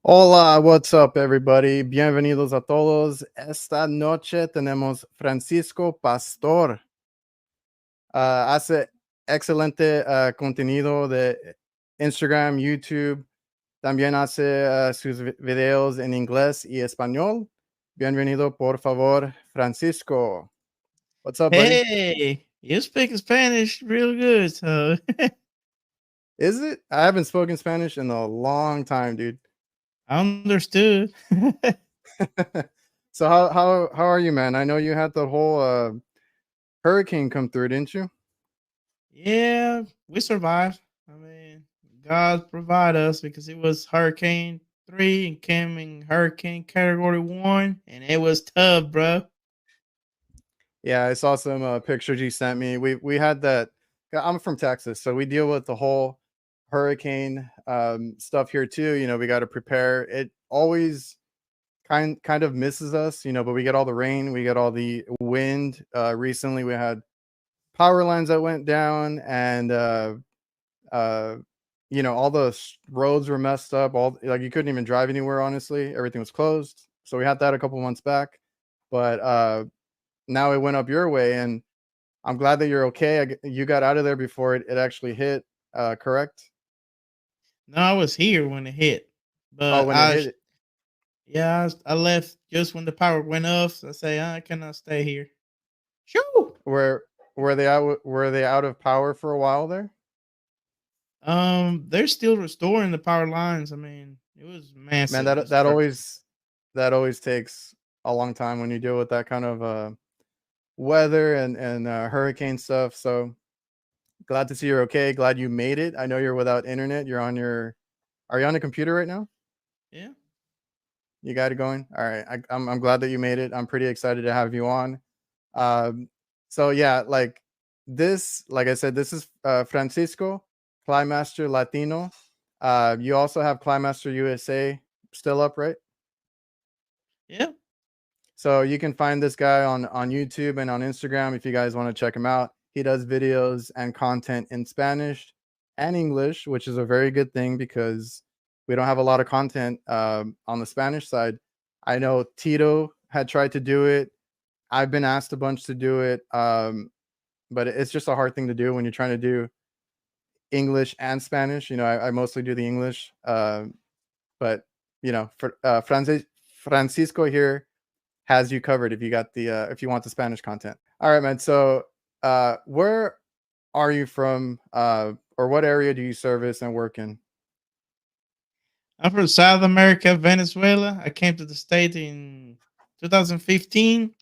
Hola, what's up, everybody? Bienvenidos a todos. Esta noche tenemos Francisco Pastor. Hace excelente contenido de Instagram, YouTube. También hace sus videos en inglés y español. Bienvenido, por favor, Francisco. What's up, buddy? Hey, you speak Spanish real good, so Is it? I haven't spoken Spanish in a long time, dude. I understood. So how are you, man? I know you had the whole hurricane come through, didn't you? Yeah, we survived. I mean, God provide us because it was Hurricane 3 and came in Hurricane Category 1, and it was tough, bro. Yeah, I saw some pictures you sent me. We had that. I'm from Texas, so we deal with the whole hurricane stuff here too. We got to prepare. It always kind of misses us, but we get all the rain, we get all the wind. Recently, we had power lines that went down, and uh, all the roads were messed up. All like you couldn't even drive anywhere. Honestly, everything was closed. So we had that a couple months back, but now it went up your way, and I'm glad that you're okay. You got out of there before it actually hit, correct? No, I was here when it hit, Oh, but when it hit, I left just when the power went off. So I say I cannot stay here. Shoo! where were they out of power for a while there? They're still restoring the power lines. I mean, it was Man, massive that that destruction. always that always takes a long time when you deal with that kind of weather and hurricane stuff. So glad to see you're okay. Glad you made it. I know you're without internet. Are you on a computer right now? Yeah. You got it going. All right. I'm glad that you made it. I'm pretty excited to have you on. Um, so yeah, like I said, this is Francisco, ClimasterLatino. You also have Climaster USA still up, right? Yeah. So you can find this guy on YouTube and on Instagram if you guys want to check him out. He does videos and content in Spanish and English, which is a very good thing because we don't have a lot of content on the Spanish side. I know Tito had tried to do it. I've been asked a bunch to do it, but it's just a hard thing to do when you're trying to do English and Spanish. I mostly do the English, but for Francisco here has you covered if you want the Spanish content. All right, man. So, where are you from, or what area do you service and work in? I'm from South America, Venezuela. I came to the state in 2015.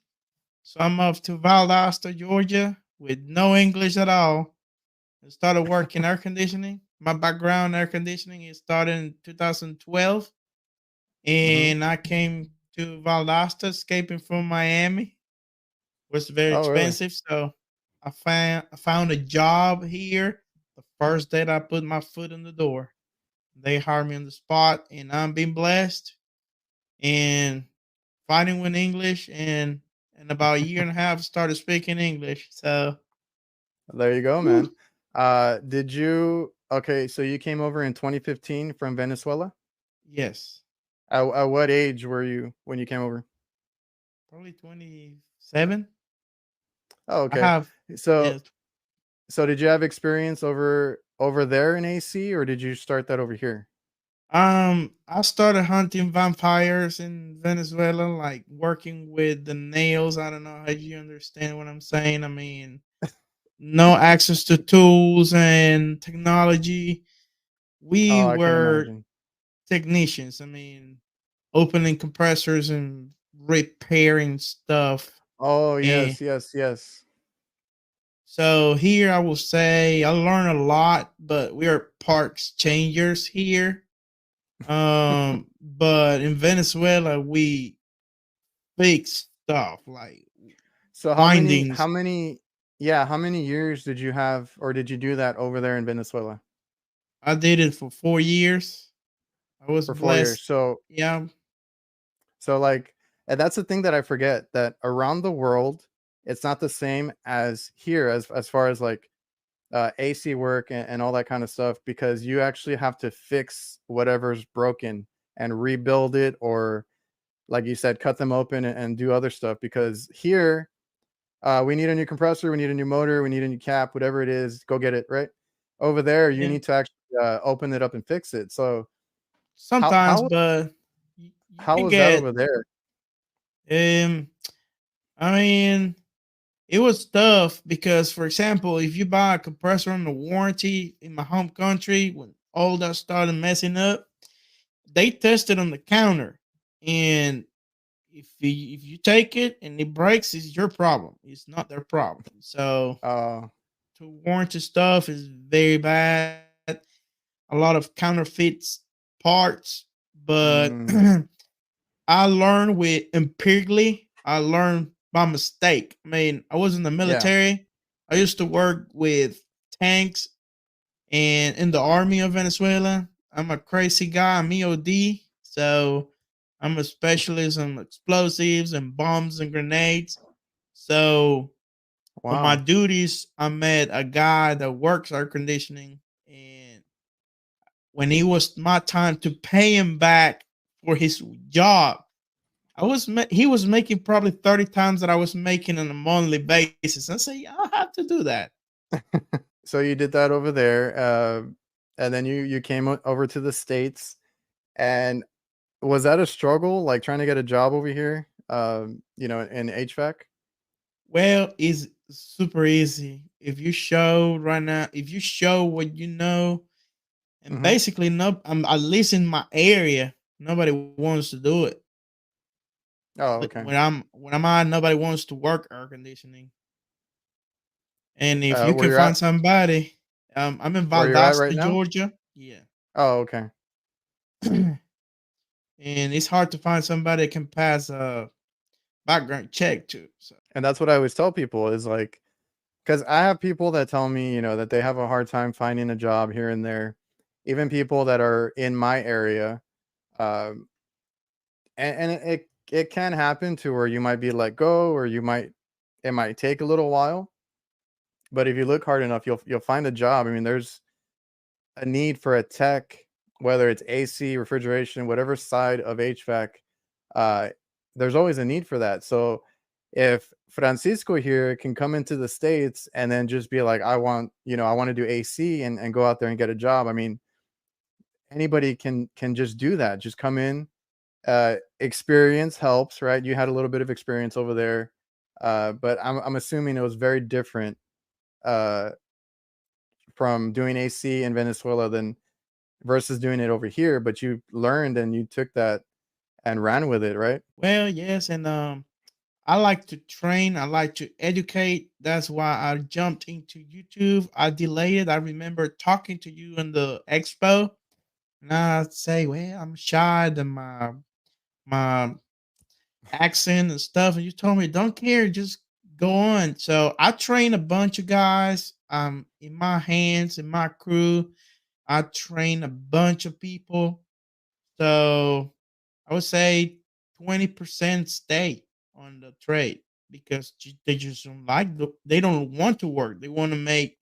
So I'm off to Valdosta, Georgia with no English at all. I started working air conditioning. My background air conditioning is started in 2012. Hmm. And I came to Valdosta escaping from Miami. It was very Oh, really? expensive. So I found a job here the first day that I put my foot in the door. They hired me on the spot, and I'm being blessed and fighting with English. And in about a year and a half, started speaking English. So, There you go, man. whew, Did you? Okay, so you came over in 2015 from Venezuela. yes, At what age were you when you came over? probably 27. Oh, I okay. have, So, yes. so did you have experience over there in AC, or did you start that over here? I started hunting vampires in Venezuela, like working with the nails. I don't know how you understand what I'm saying. I mean, no access to tools and technology. We Oh, I can were imagine. technicians. I mean, opening compressors and repairing stuff. Oh, And yes, yes, yes. so here I will say I learned a lot, but we are parts changers here. But in Venezuela we fix stuff like So windings. how many years did you have or did you do that over there in Venezuela? I did it for 4 years. I was For 4 years. blessed. So Yeah. like, and that's the thing that I forget, that around the world it's not the same as here as far as like AC work and all that kind of stuff, because you actually have to fix whatever's broken and rebuild it, or like you said, cut them open and do other stuff. Because here, we need a new compressor, we need a new motor, we need a new cap, whatever it is, go get it, right? Over there, you Yeah, need to actually open it up and fix it. So how sometimes, how but you how can was that get over there? um. I mean, it was tough because, for example, if you buy a compressor on the warranty in my home country, when all that started messing up, they test it on the counter, and if you take it and it breaks, it's your problem. It's not their problem. So Uh, to warranty stuff is very bad. A lot of counterfeits parts, but mm, I learned with empirically. I learned by mistake. I mean, I was in the yeah, military. I used to work with tanks and in the army of Venezuela. I'm a crazy guy. I'm EOD, so I'm a specialist in explosives and bombs and grenades. So on my wow. duties, I met a guy that works air conditioning, and when it was my time to pay him back for his job, he was making probably 30 times that I was making on a monthly basis. I say, I have to do that. So you did that over there, and then you came over to the States. And was that a struggle, like trying to get a job over here, in HVAC? Well, it's super easy. If you show right now, if you show what you know, and Hmm. basically no, at least in my area, nobody wants to do it. Oh, okay. When I'm out, nobody wants to work air conditioning. And if you Where can you're find at, somebody, I'm in where you're at right Valdosta, now? Georgia. Yeah. Oh, okay. And it's hard to find somebody that can pass a background check too. So And that's what I always tell people is like, because I have people that tell me, that they have a hard time finding a job here and there, even people that are in my area. Um, and it can happen to where you might be let go, or it might take a little while. But if you look hard enough, you'll find a job. I mean, there's a need for a tech, whether it's AC, refrigeration, whatever side of HVAC, uh, there's always a need for that. So if Francisco here can come into the States and then just be like, I want to do AC and go out there and get a job. I mean, anybody can just do that. Just come in. Experience helps, right? You had a little bit of experience over there. But I'm assuming it was very different uh, from doing AC in Venezuela than versus doing it over here, but you learned and you took that and ran with it, right? well, yes, and I like to train. I like to educate. That's why I jumped into YouTube. I delayed it. I remember talking to you in the expo, and I say, "Well, I'm shy to my accent and stuff." And you told me, "Don't care, just go on." So I train a bunch of guys. In my hands, in my crew, I train a bunch of people. So I would say 20% stay on the trade because they just don't they don't want to work. They want to make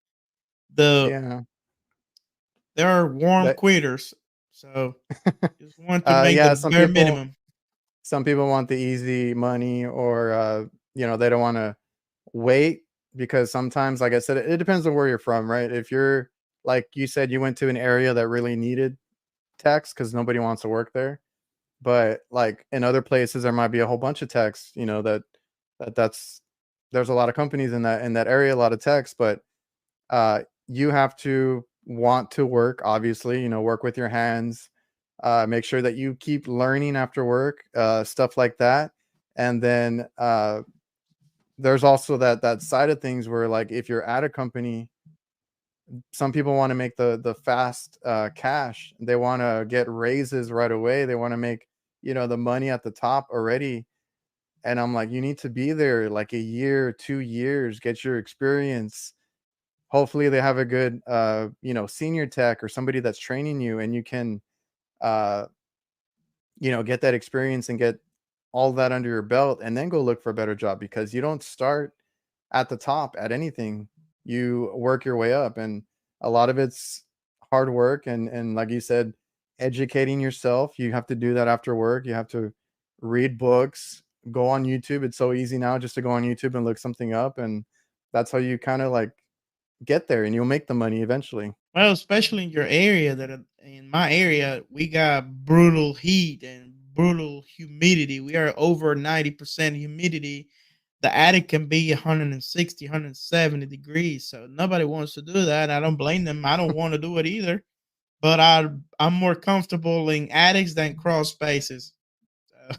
Yeah. they're warm That quitters. So just want to make the yeah, bare minimum. some people want the easy money, or they don't want to wait, because sometimes, like I said, it depends on where you're from, right? If you're, like you said, you went to an area that really needed techs because nobody wants to work there. But like in other places, there might be a whole bunch of techs, that's there's a lot of companies in that area, a lot of techs, but you have to want to work, obviously, work with your hands, make sure that you keep learning after work, stuff like that. And then there's also that side of things where, like, if you're at a company, some people want to make the fast cash. They want to get raises right away. They want to make, the money at the top already. And I'm like, you need to be there like a year, 2 years, get your experience. Hopefully they have a good senior tech or somebody that's training you, and you can uh get that experience and get all that under your belt, and then go look for a better job, because you don't start. at the top at anything. You work your way up, and a lot of it's hard work, and like you said, educating yourself. You have to do that after work. You have to read books, go on YouTube. It's so easy now just to go on YouTube and look something up, and that's how you kind of like get there, and you'll make the money eventually. Well, especially in your area, in my area, we got brutal heat and brutal humidity. We are over 90% humidity. The attic can be 160, 170 degrees. So nobody wants to do that. I don't blame them. I don't want to do it either. But I'm more comfortable in attics than crawl spaces.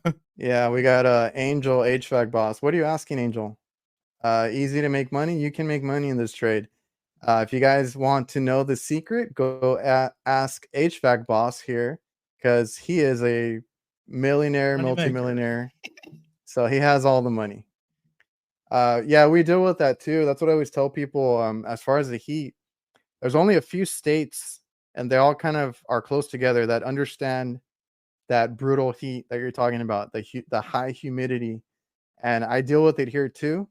So, Yeah, we got Angel HVAC boss. What are you asking, Angel? Easy to make money. You can make money in this trade. If you guys want to know the secret, go ask HVAC boss here, because he is a millionaire, money maker. multimillionaire. So he has all the money. Yeah, we deal with that too. That's what I always tell people. As far as the heat, there's only a few states, and they all kind of are close together, that understand that brutal heat that you're talking about, the high humidity, and I deal with it here too.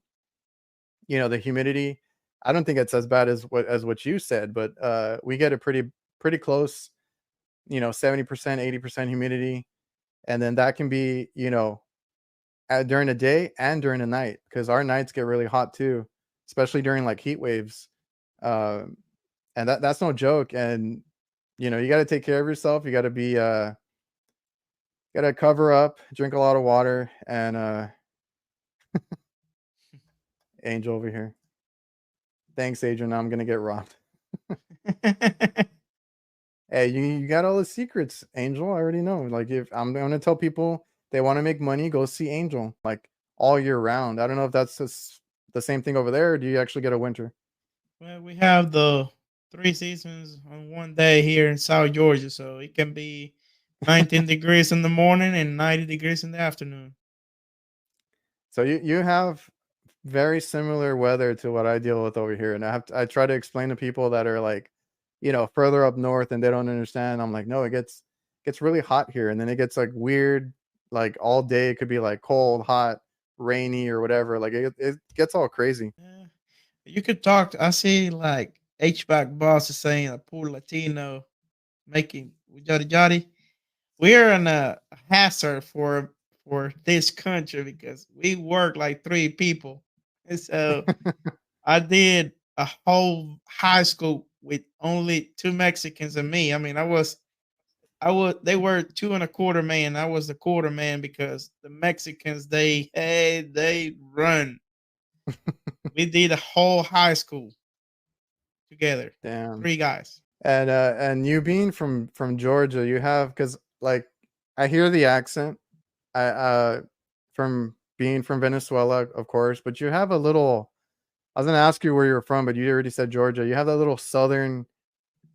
The humidity. I don't think it's as bad as what you said, but we get a pretty close, 70%, 80% humidity, and then that can be, during the day and during the night, because our nights get really hot too, especially during like heat waves. Um, and that's no joke. And you got to take care of yourself. You got to be got to cover up, drink a lot of water, and Angel over here. Thanks, Adrian. Now I'm gonna get robbed. Hey, you got all the secrets, Angel. I already know. Like, if I'm gonna tell people they want to make money, go see Angel like all year round. I don't know if that's the same thing over there, or do you actually get a winter? Well, we have the 3 seasons on one day here in South Georgia, so it can be 19 degrees in the morning and 90 degrees in the afternoon. So you have very similar weather to what I deal with over here, and I try to explain to people that are like, further up north, and they don't understand. I'm like, no, it gets really hot here, and then it gets like weird, like all day. It could be like cold, hot, rainy, or whatever. Like it gets all crazy. Yeah. You could talk. I see like HVAC boss is saying a poor Latino making yada yada. We're in a hazard for this country because we work like 3 people. And so I did a whole high school with only 2 Mexicans and me. I mean, they were 2 and a quarter man. I was the quarter man because the Mexicans they run. We did a whole high school together, Damn. 3 guys. And you being from Georgia, you have, because like I hear the accent, I from being from Venezuela, of course, but you have a little. I was gonna ask you where you're from, but you already said Georgia. You have that little southern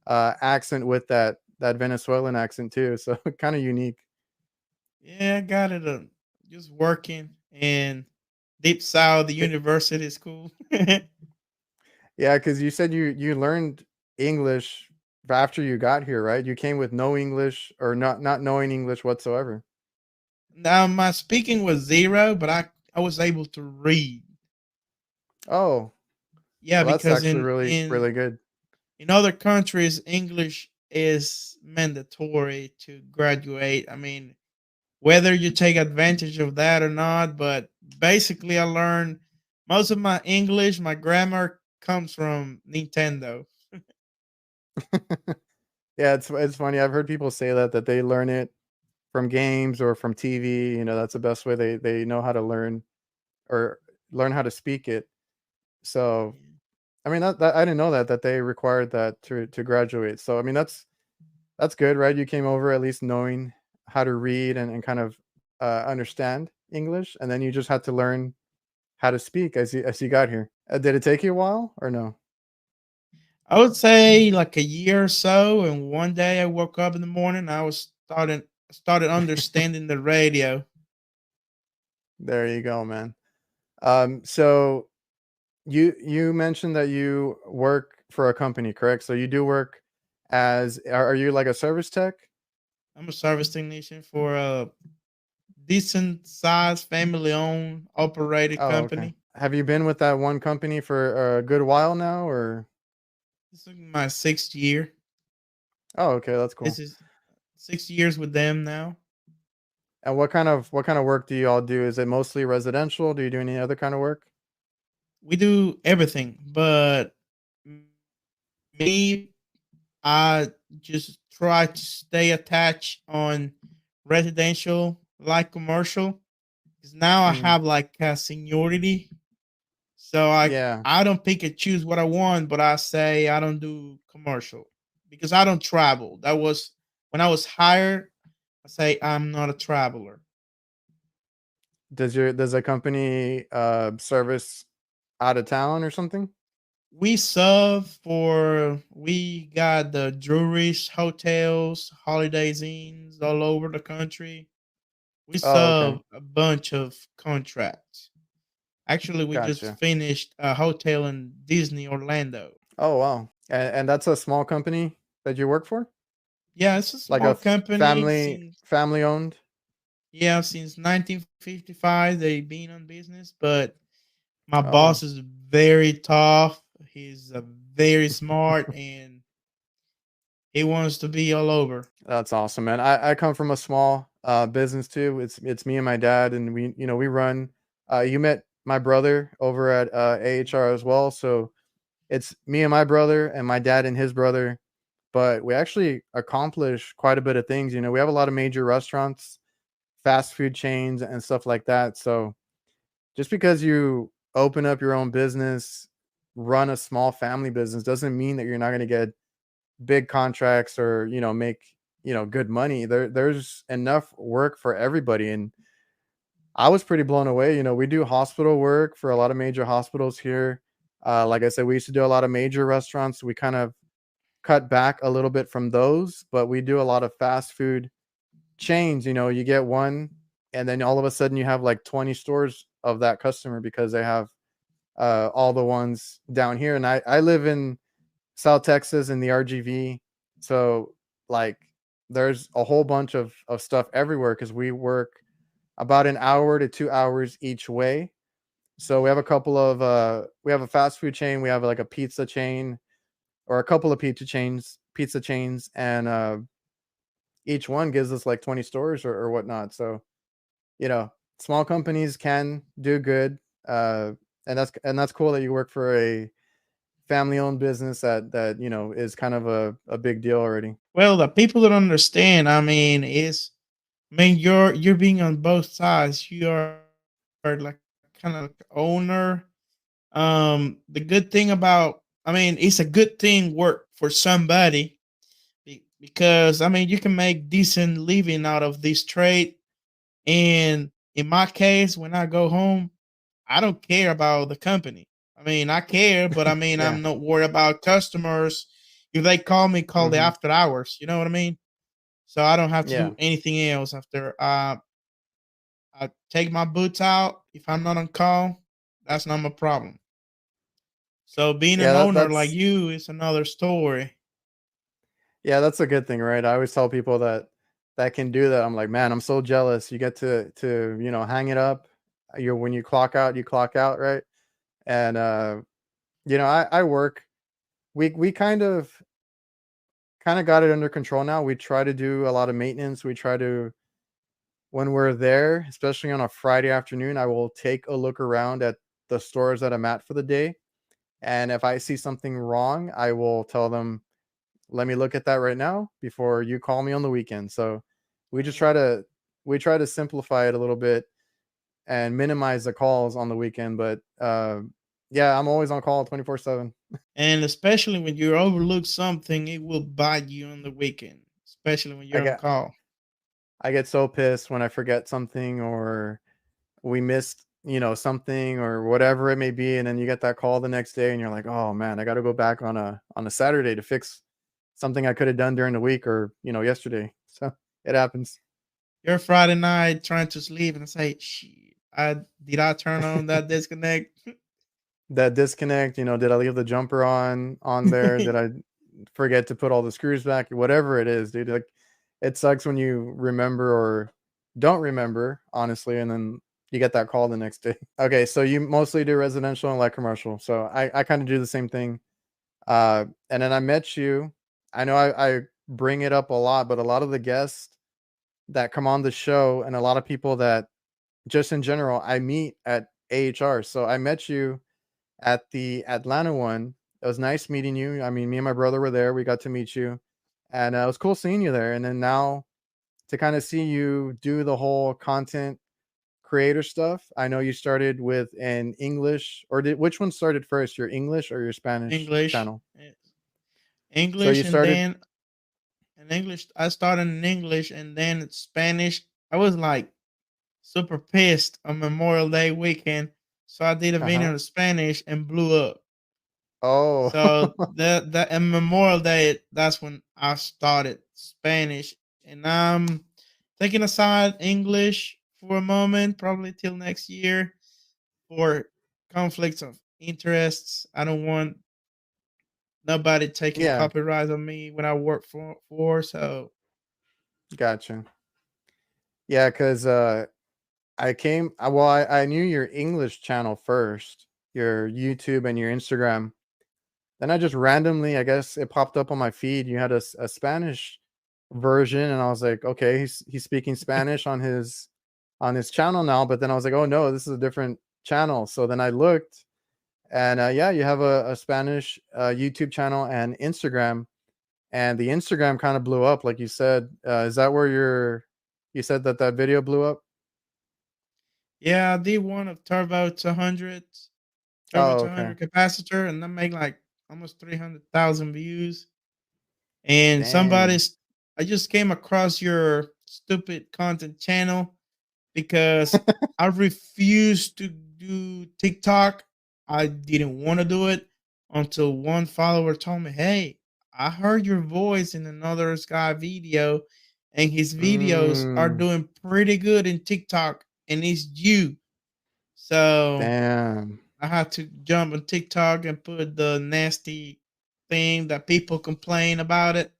accent with that Venezuelan accent too, so kind of unique. Yeah, I got it. Just working in deep south. The It- university school. yeah, because you said you learned English after you got here, right? You came with no English, or not knowing English whatsoever. Now my speaking was zero, but I was able to read. Oh, Yeah, well, that's because actually in really in really good. in other countries, English is mandatory to graduate. I mean, whether you take advantage of that or not, but basically, I learned most of my English, my grammar comes from Nintendo. Yeah, it's funny. I've heard people say that they learn it from games or from TV. That's the best way they know how to learn, or learn how to speak it. So, I mean, that I didn't know that they required that to graduate. So, I mean, that's good, right? You came over at least knowing how to read, and kind of understand English, and then you just had to learn how to speak as you got here. Did it take you a while or no? I would say like a year or so, and one day I woke up in the morning. I was started understanding the radio. There you go, man. So you mentioned that you work for a company, correct? So you do work as, are you like a service tech? I'm a service technician for a decent sized family owned operated Oh, okay. company. have you been with that one company for a good while now, or? This is my 6th year. Oh, okay, that's This cool. is 6 years with them now. And what kind of work do you all do? Is it mostly residential? Do you do any other kind of work? We do everything, but me, I just try to stay attached on residential like commercial. Because now I Mm, have like a seniority. So I yeah. I don't pick and choose what I want, but I say I don't do commercial because I don't travel. That was when I was hired. I say I'm not a traveler. Does a company service out of town or something? We got the breweries, hotels, holiday inns all over the country. We Oh, okay. serve a bunch of contracts. Actually, we just Gotcha. finished a hotel in Disney Orlando. Oh, wow. And that's a small company that you work for? Yeah, it's a Like small company family owned? since 1955 they've been on business, but my Oh, wow. boss is very tough. He's very smart and he wants to be all over. That's awesome, man. I come from a small business too. It's me and my dad, and we run. You met my brother over at AHR as well, so it's me and my brother, and my dad and his brother. But we actually accomplish quite a bit of things. We have a lot of major restaurants, fast food chains, and stuff like that. So just because you open up your own business, run a small family business, doesn't mean that you're not going to get big contracts or make good money. There's enough work for everybody, and I was pretty blown away. We do hospital work for a lot of major hospitals here. Like I said, we used to do a lot of major restaurants. We kind of cut back a little bit from those, but we do a lot of fast food chains. You get one, and then all of a sudden you have like 20 stores of that customer because they have all the ones down here. And I live in South Texas in the RGV. So like there's a whole bunch of stuff everywhere because we work about an hour to 2 hours each way. So we have a fast food chain, we have like a pizza chain or a couple of pizza chains, and each one gives us like 20 stores or whatnot. So, you know, small companies can do good. Uh and that's cool that you work for a family owned business that is kind of a big deal already. Well, the people don't understand. You're being on both sides. Are like kind of like owner. The good thing about it's a good thing work for somebody because you can make decent living out of this trade. And in my case, when I go home, I don't care about the company. I care, but Yeah. I'm not worried about customers. If they call the Hmm. after hours. You know what I mean? So I don't have to Yeah. do anything else after I take my boots out. If I'm not on call, that's not my problem. So being Yeah, an that, owner like that's you is another story. yeah, that's a good thing, right? I always tell people that can do that. I'm like, man, I'm so jealous. You get to hang it up. When you clock out, right? And I work. We kind of got it under control now. We try to do a lot of maintenance. We try to when we're there, especially on a Friday afternoon, I will take a look around at the stores that I'm at for the day. And if I see something wrong, I will tell them, let me look at that right now before you call me on the weekend. So we just try Mm. to we try to simplify it a little bit and minimize the calls on the weekend. But yeah, I'm always on call 24/7. And especially when you overlook something, it will bite you on the weekend, especially when I you're on get call. I get so pissed when I forget something or we missed something or whatever it may be, and then you get that call the next day and you're like, oh man, I got to go back on a Saturday to fix something I could have done during the week or yesterday. So it happens. You're Friday night trying to sleep and say, "Shit, I turn on that disconnect?" That disconnect, did I leave the jumper on there? Did I forget to put all the screws back? Whatever it is, dude. Like, it sucks when you remember or don't remember, honestly, and then you get that call the next day. Okay, so you mostly do residential and light commercial. So I kind of do the same thing. And then I met you. I know I bring it up a lot, but a lot of the guests that come on the show and a lot of people that just in general I meet at AHR. So I met you at the Atlanta one. It was nice meeting you. I mean, me and my brother were there. We got to meet you, and it was cool seeing you there. And then now to kind of see you do the whole content creator stuff. I know you started with an English, or did which one started first, your English or your Spanish English, channel? So you English, and started. then in English. I started in English and then it's Spanish. I was like super pissed on Memorial Day weekend, so I did a Uh video huh. in Spanish and blew up. Oh. So that and Memorial Day, that's when I started Spanish, and I'm taking aside English for a moment, probably till next year, for conflicts of interests. I don't want nobody taking Yeah, copyright on me when I work for. So gotcha. Yeah, because I knew your English channel first, your YouTube and your Instagram. Then I just randomly, I guess it popped up on my feed. You had a Spanish version, and I was like, okay, he's speaking Spanish on his channel now. But then I was like, oh no, this is a different channel. So then I looked, and yeah, you have a Spanish YouTube channel and Instagram, and the Instagram kind of blew up, like you said. Is that where you said that that video blew up? yeah, I did one of turbo Oh, to okay. 100 capacitor, and I make like almost 300,000 views. And Dang. I just came across your stupid content channel because I refused to do TikTok. I didn't want to do it until one follower told me, "Hey, I heard your voice in another guy video, and his videos are Mm, doing pretty good in TikTok, and it's you." So damn. I had to jump on TikTok and put the nasty thing that people complain about it,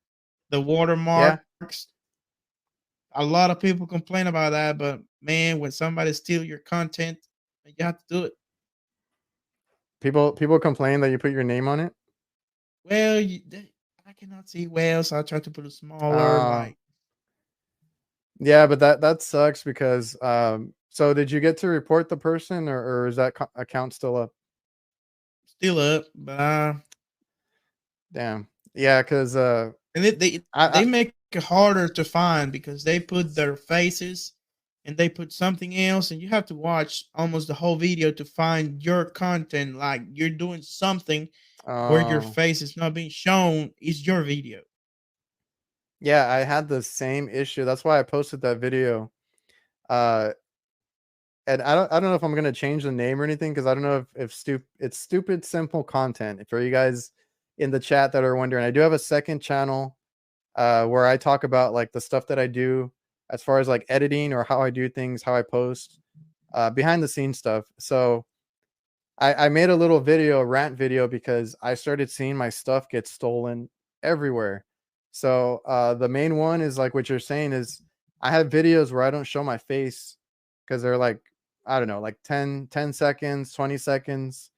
the Yeah. watermarks. A lot of people complain about that, but man, when somebody steal your content, you have to do it. People complain that you put your name on it. Well, I cannot see well, so I try to put it smaller. Uh, Like yeah, but that sucks because so did you get to report the person, or is that account still up? still up, but Damn. Yeah, because and I they make it harder to find because they put their faces and they put something else, and you have to watch almost the whole video to find your content. Like you're doing something where your oh face is not being shown is your video. yeah, I had the same issue. That's why I posted that video. Uh, and I don't know if I'm gonna change the name or anything because I don't know if it's stupid simple content. For you guys in the chat that are wondering, I do have a second channel where I talk about like the stuff that I do as far as like editing or how I do things, how I post, behind the scenes stuff. So I made a little video, a rant video, because I started seeing my stuff get stolen everywhere. So the main one is like what you're saying is I have videos where I don't show my face because they're like, I don't know, like 10 seconds, 20 seconds.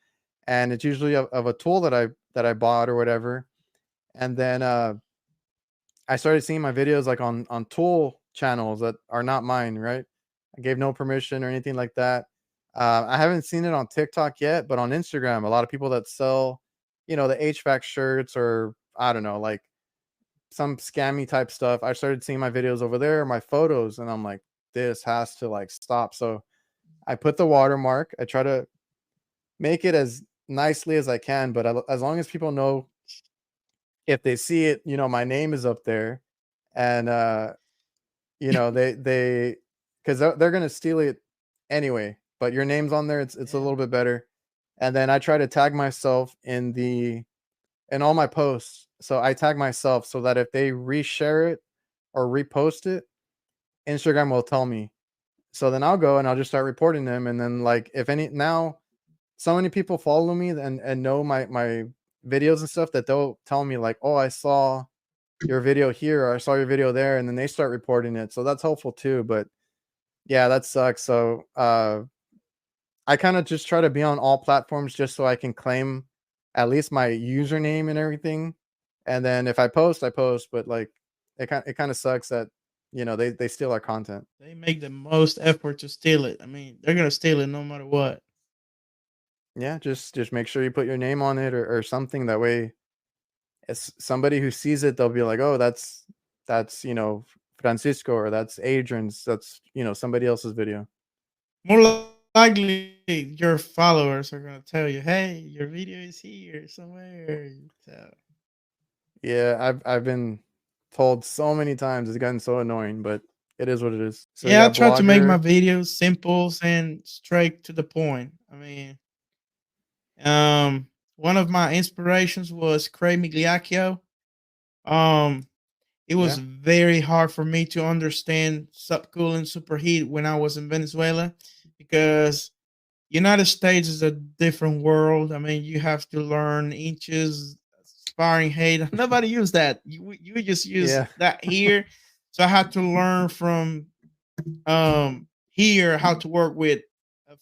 And it's usually of a tool that I bought or whatever. And then I started seeing my videos like on tool channels that are not mine, right? I gave no permission or anything like that. I haven't seen it on TikTok yet, but on Instagram, a lot of people that sell, the HVAC shirts or I don't know, like some scammy type stuff. I started seeing my videos over there, my photos, and I'm like, this has to like stop. So I put the watermark. I try to make it as nicely as I can, but as long as people know if they see it, my name is up there, and they because they're gonna steal it anyway. But your name's on there, it's a Yeah. little bit better. And then I try to tag myself in all my posts. So I tag myself so that if they reshare it or repost it, Instagram will tell me. So then I'll go and I'll just start reporting them. And then like if any now so many people follow me and know my videos and stuff that they'll tell me like, oh, I saw your video here or I saw your video there, and then they start reporting it. So that's helpful too. But Yeah, that sucks. So I kind of just try to be on all platforms just so I can claim at least my username and everything. And then if I post, I post. But like it kind of sucks that they steal our content. They make the most effort to steal it. I mean, they're gonna steal it no matter what. Yeah, just make sure you put your name on it or something. That way, as somebody who sees it, they'll be like, oh, that's Francisco, or that's Adrian's. That's somebody else's video. More likely, your followers are gonna tell you, "Hey, your video is here somewhere." So, Yeah, I've been told so many times. It's gotten so annoying, but it is what it is. So yeah, I yeah, try to make my blogger. videos simple and straight to the point. I mean, one of my inspirations was Craig Migliaccio. Um, it was Yeah, very hard for me to understand subcooling superheat when I was in Venezuela because United States is a different world. I mean, you have to learn inches, Fahrenheit. Nobody use that. You just use yeah, that here. So I had to learn from here how to work with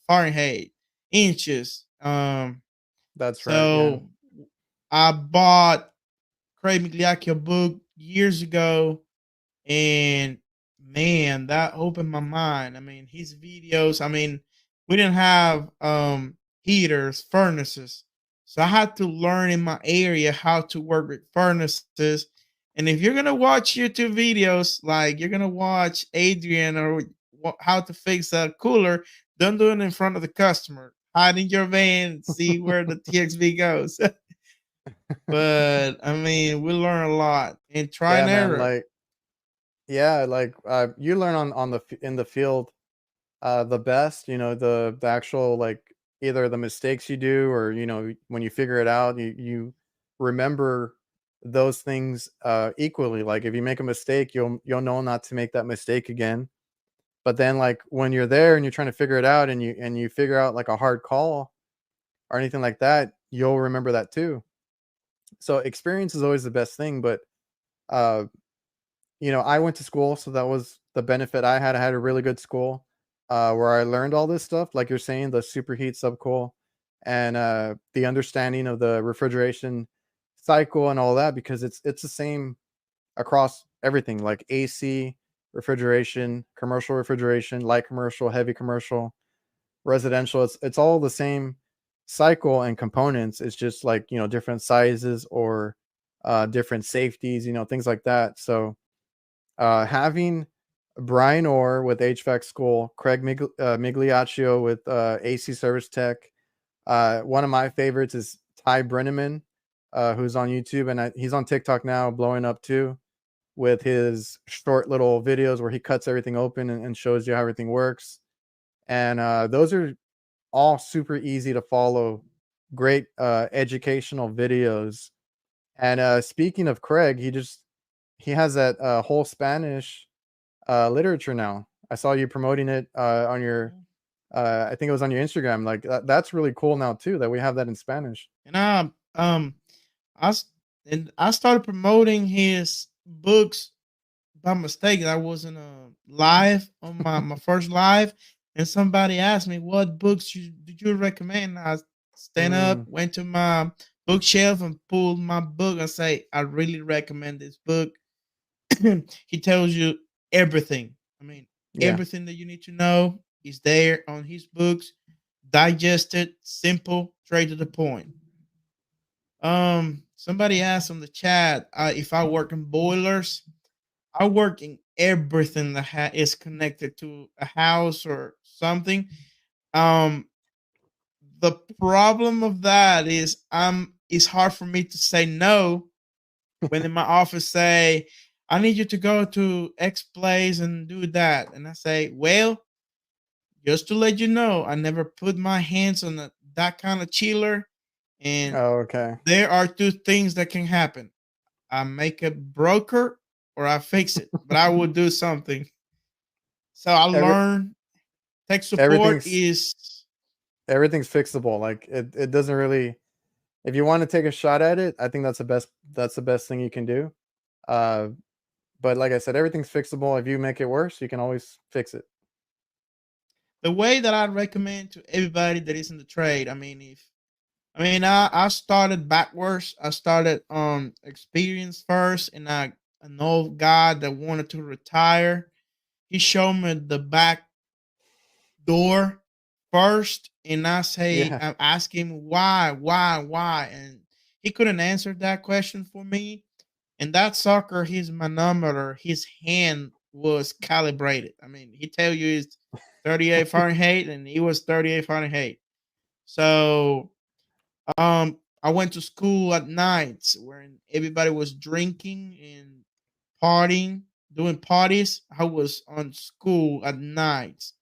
Fahrenheit, inches. that's right. Yeah, So I bought Craig Migliaccio book years ago, and man, that opened my mind. I mean, his videos, I mean, we didn't have heaters, furnaces. So I had to learn in my area how to work with furnaces. And if you're gonna watch YouTube videos, like you're gonna watch Adrian or how to fix a cooler, don't do it in front of the customer. Hide in your van, see where the TXV goes. But I mean, we learn a lot and try yeah, and man. error. Like, yeah, like you learn on in the field the best. The actual, like, either the mistakes you do, or when you figure it out, you remember those things equally. Like if you make a mistake, you'll know not to make that mistake again. But then, like, when you're there and you're trying to figure it out, and you figure out like a hard call or anything like that, you'll remember that too. So experience is always the best thing. But uh, I went to school, so that was the benefit I had. I had a really good school where I learned all this stuff, like you're saying, the superheat subcool, and the understanding of the refrigeration cycle and all that, because it's the same across everything, like AC, refrigeration, commercial refrigeration, light commercial, heavy commercial, residential. It's all the same cycle and components. It's just like different sizes, or different safeties, things like that. So having Brian Orr with HVAC School, Craig Migliaccio with AC Service Tech. One of my favorites is Ty Brenneman, who's on YouTube, and he's on TikTok now, blowing up too, with his short little videos where he cuts everything open and shows you how everything works. And those are all super easy to follow. Great educational videos. And speaking of Craig, he has that whole Spanish literature now. I saw you promoting it on your I think it was on your Instagram. Like that's really cool now too, that we have that in Spanish. And I s- and I started promoting his books by mistake. I wasn't live on my first live, and somebody asked me what books did you recommend. I stand up, Mm, went to my bookshelf, and pulled my book and say, "I really recommend this book." He tells you everything. I mean, yeah. everything that you need to know is there on his books, digested, simple, straight to the point. Somebody asked on the chat if I work in boilers. I work in everything that is connected to a house or something. Um, the problem of that is it's hard for me to say no when in my office say I need you to go to X place and do that, and I say, well, just to let you know, I never put my hands on that kind of chiller, and Oh, okay. there are two things that can happen. I make it broker or I fix it, but I will do something. So I Every learned tech support everything's is everything's fixable. Like it doesn't really, if you want to take a shot at it, I think that's the best thing you can do. Uh but like I said, everything's fixable. If you make it worse, you can always fix it. the way that I recommend to everybody that is in the trade. I started backwards. I started experience first, and an old guy that wanted to retire. He showed me the back door first, and Yeah. I asked him why, and he couldn't answer that question for me. And that sucker, his manometer, his hand was calibrated. He tell you it's 38 Fahrenheit, and it was 38 Fahrenheit. So I went to school at nights where everybody was drinking and partying, doing parties. I was on school at nights,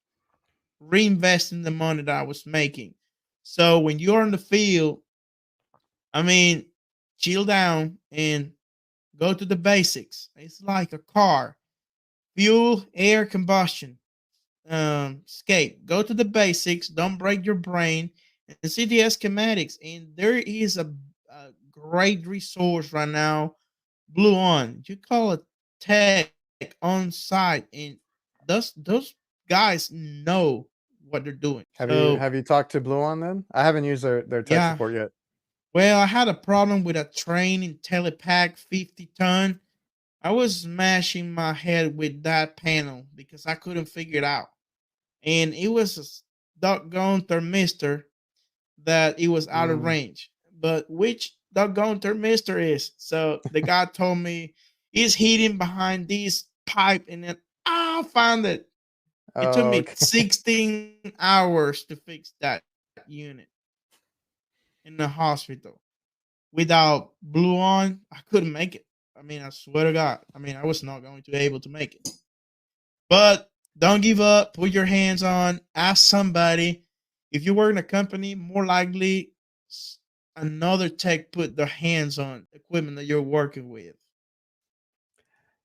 reinvesting the money that I was making. So when you're in the field, I mean, chill down and go to the basics. It's like a car: fuel, air, combustion, escape. Go to the basics. Don't break your brain and see the schematics. And there is a great resource right now, Blue On. You call it tech on site, and those guys know what they're doing. So Have you talked to Blue On then? I haven't used their tech yeah. support yet. Well, I had a problem with a train in Telepack 50-ton. I was smashing my head with that panel because I couldn't figure it out. And it was a doggone thermistor that it was out of Mm. range. But which doggone thermistor is? So the guy told me it's heating behind this pipe, and then I found it. It took Oh, me okay. 16 hours to fix that unit in the hospital. Without Blue On, I couldn't make it. I swear to God. I was not going to be able to make it. But don't give up. Put your hands on. Ask somebody. If you work in a company, more likely another tech put their hands on equipment that you're working with.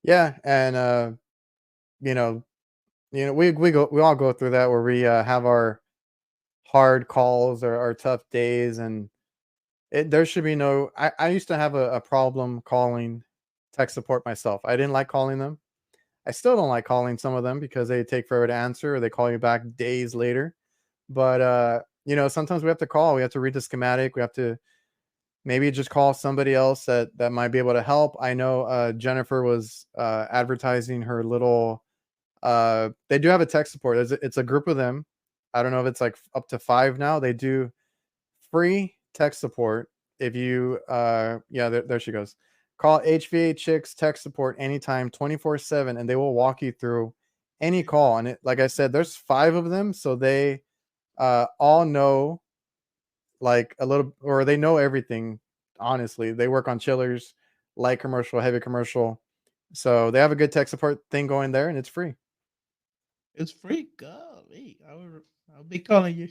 Yeah, and you know, we all go through that where we have our hard calls or our tough days, and there should be no. I used to have a problem calling tech support myself. I didn't like calling them. I still don't like calling some of them because they take forever to answer or they call you back days later. But sometimes we have to call. We have to read the schematic. We have to maybe just call somebody else that might be able to help. I know Jennifer was advertising her little. They do have a tech support. It's a group of them. I don't know if it's like up to 5 now. They do free tech support. If you yeah, there she goes. Call HVA Chicks tech support anytime 24/7, and they will walk you through any call. And like I said, there's 5 of them, so they all know like a little, or they know everything. Honestly, they work on chillers, light commercial, heavy commercial. So they have a good tech support thing going there, and it's free. It's free. Golly. I'll be calling you.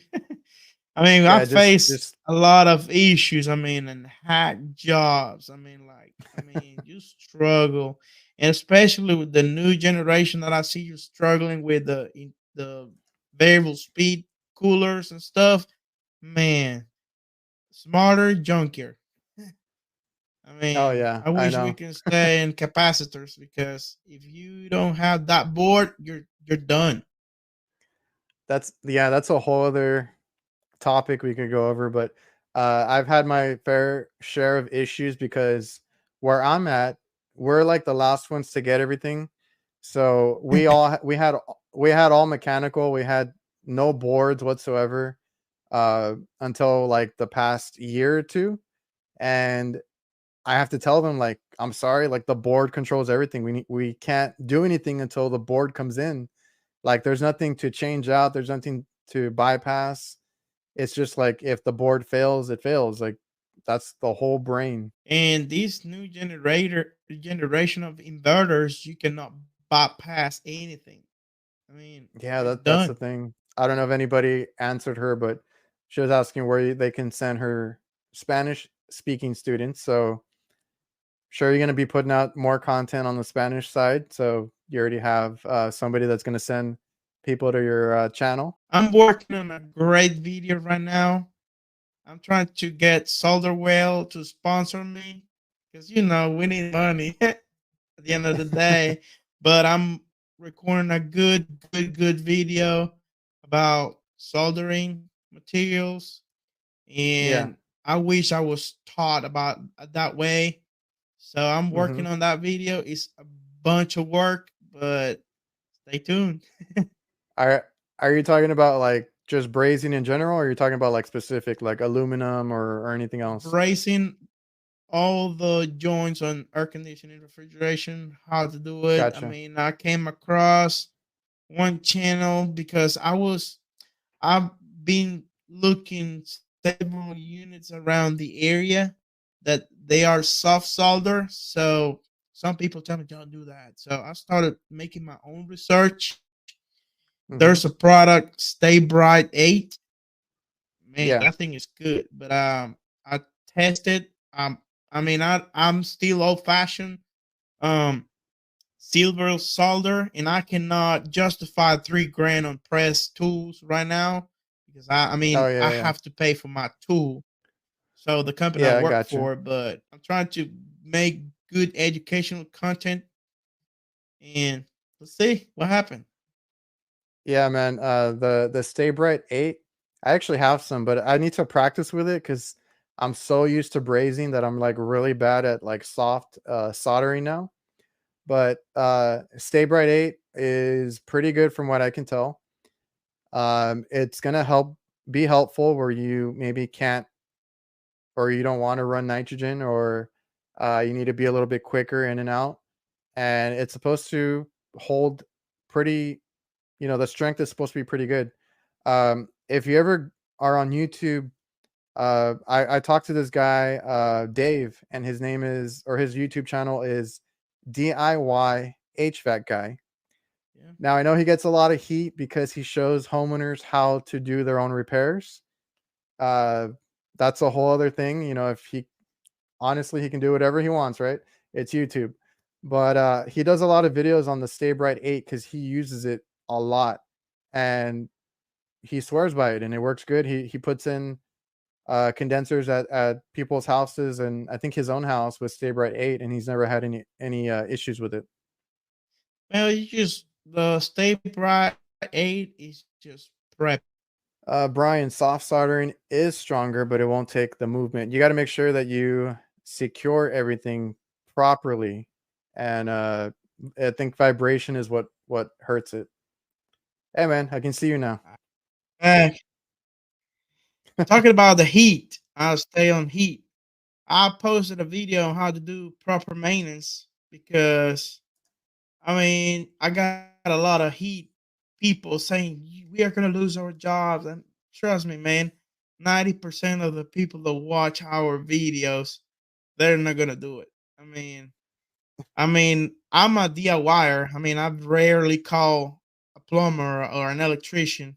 I Yeah, face just a lot of issues. And hack jobs. You struggle, and especially with the new generation that I see you struggling with the variable speed coolers and stuff. Man, smarter, junkier. oh yeah, I I wish we know. can stay in capacitors, because if you don't have that board, you're done. That's a whole other topic we could go over, but I've had my fair share of issues because where I'm at, we're like the last ones to get everything. So we had all mechanical. We had no boards whatsoever until like the past year or two, and I have to tell them like, I'm sorry, like the board controls everything. We can't do anything until the board comes in. Like there's nothing to change out. There's nothing to bypass. It's just like if the board fails, it fails. Like that's the whole brain. And this new generation of inverters, you cannot bypass anything. Yeah, You're that's the done. thing. I don't know if anybody answered her, but she was asking where they can send her Spanish speaking students. So sure, you're going to be putting out more content on the Spanish side. So you already have somebody that's going to send people to your channel. I'm working on a great video right now. I'm trying to get Solderwell to sponsor me, because we need money at the end of the day. But I'm recording a good video about soldering materials, Yeah. and I wish I was taught about that way. So I'm Mm-hmm. working on that video. It's a bunch of work, but stay tuned. Are are you talking about like just brazing in general, or are you talking about like specific like aluminum or anything else? Bracing all the joints on air conditioning, refrigeration, how to do it. I Gotcha. mean, I came across one channel because I've been looking several units around the area that they are soft solder. So some people tell me don't do that. So I started making my own research. Mm-hmm. There's a product, Stay Bright 8. Man, Yeah. that thing is good. But I tested. I mean, I'm still old fashioned. Um, silver solder, and I cannot justify 3 grand on press tools right now because I Oh mean I yeah, yeah. have to pay for my tool. So the company I Yeah, I work got you. for, but I'm trying to make good educational content, and let's see what happened. Yeah, man. The Stay Bright 8, I actually have some, but I need to practice with it because I'm so used to brazing that I'm like really bad at like soft soldering now. But Stay Bright 8 is pretty good from what I can tell. It's gonna be helpful where you maybe can't or you don't want to run nitrogen or you need to be a little bit quicker in and out. And it's supposed to hold pretty, the strength is supposed to be pretty good. If you ever are on YouTube, I talked to this guy, Dave, and his YouTube channel is DIY HVAC guy. Yeah. Now I know he gets a lot of heat because he shows homeowners how to do their own repairs. Uh, that's a whole other thing. If he honestly he can do whatever he wants, right? It's YouTube. But he does a lot of videos on the Stay Bright 8 because he uses it a lot. And he swears by it and it works good. He puts in condensers at people's houses and I think his own house with Stay Bright 8 and he's never had any issues with it. Well, you just the Stay Bright 8 is just prep. Brian, soft soldering is stronger, but it won't take the movement. You got to make sure that you secure everything properly, and I think vibration is what hurts it. Hey, man, I can see you now. Uh, talking about the heat, I'll stay on heat. I posted a video on how to do proper maintenance because I mean I got a lot of heat people saying we are gonna lose our jobs, and trust me, man, 90% of the people that watch our videos, they're not gonna do it. I mean, I'm a DIYer. I mean, I rarely call a plumber or an electrician,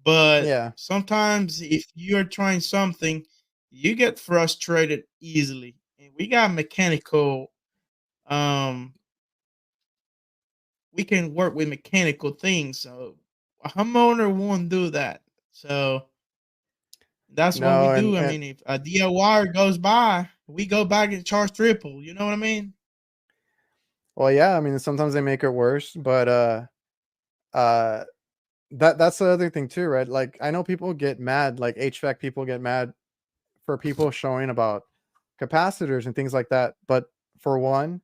but Yeah, sometimes if you're trying something, you get frustrated easily. And we got mechanical, um, we can work with mechanical things. So a homeowner won't do that. So that's what we no, do. I and mean, if a DIYer goes by, we go back and charge triple. You know what I mean? well, yeah. I mean, sometimes they make it worse, but uh, that's the other thing too, right? Like, I know people get mad, like HVAC people get mad for people showing about capacitors and things like that. But for one,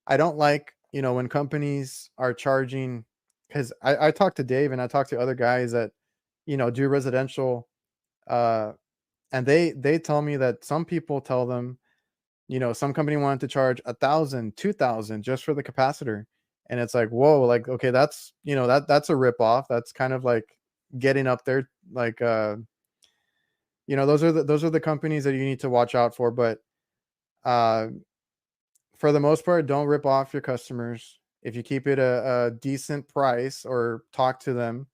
I don't like, when companies are charging because I talked to Dave and I talked to other guys that, do residential, uh, and they tell me that some people tell them, some company wanted to charge 1,000, 2,000 just for the capacitor. And it's like, whoa, like, okay, that's that's a rip off. That's kind of like getting up there, like those are the companies that you need to watch out for. But uh for the most part, don't rip off your customers. If you keep it a decent price or talk to them,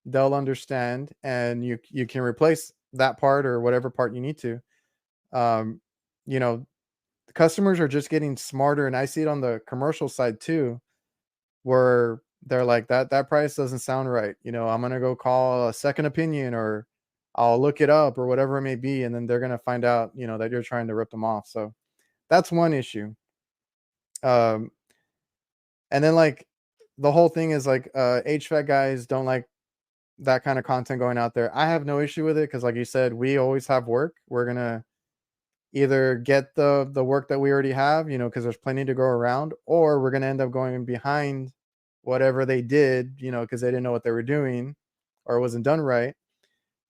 they'll understand, and you can replace that part or whatever part you need to. Um, you know, the customers are just getting smarter, and I see it on the commercial side too, where they're like that price doesn't sound right. I'm gonna go call a second opinion or I'll look it up or whatever it may be, and then they're gonna find out, that you're trying to rip them off. So that's one issue. Um, And then like the whole thing is like HVAC guys don't like that kind of content going out there. I have no issue with it because, like you said, we always have work. We're gonna either get the work that we already have, because there's plenty to go around, or we're gonna end up going behind whatever they did, because they didn't know what they were doing or it wasn't done right.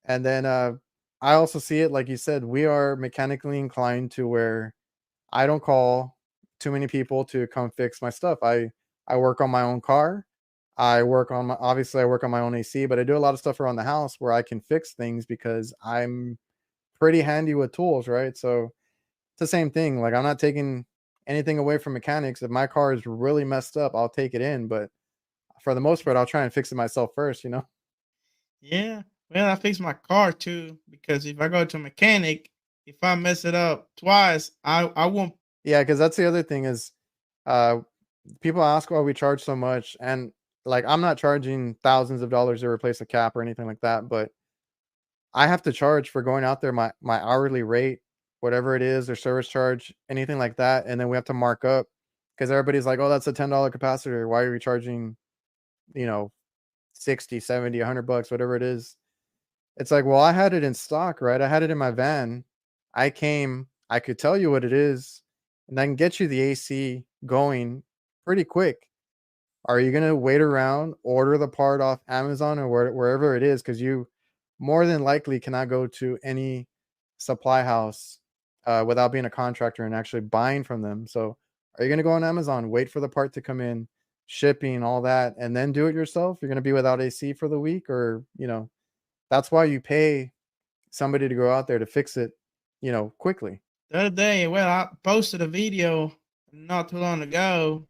And then I also see it like you said, we are mechanically inclined to where I don't call too many people to come fix my stuff. I work on my own car. I work on my own AC, but I do a lot of stuff around the house where I can fix things because I'm pretty handy with tools, right? So it's the same thing. Like I'm not taking anything away from mechanics. If my car is really messed up, I'll take it in, but for the most part, I'll try and fix it myself first. Yeah. Well, I fix my car too because if I go to a mechanic, if I mess it up twice, I won't. Yeah, because that's the other thing is uh people ask why we charge so much, and like I'm not charging thousands of dollars to replace a cap or anything like that, but I have to charge for going out there my hourly rate, whatever it is, their service charge, anything like that, and then we have to mark up because everybody's like, "Oh, that's a $10 capacitor. Why are you charging, you know, 60, 70, $100, whatever it is?" It's like, "Well, I had it in stock, right? I had it in my van. I came, I could tell you what it is, and I can get you the AC going pretty quick. Are you gonna wait around, order the part off Amazon or wherever it is? Because you more than likely cannot go to any supply house without being a contractor and actually buying from them. So, are you gonna go on Amazon, wait for the part to come in, shipping, all that, and then do it yourself? You're gonna be without AC for the week, or that's why you pay somebody to go out there to fix it, quickly. The other day, well, I posted a video not too long ago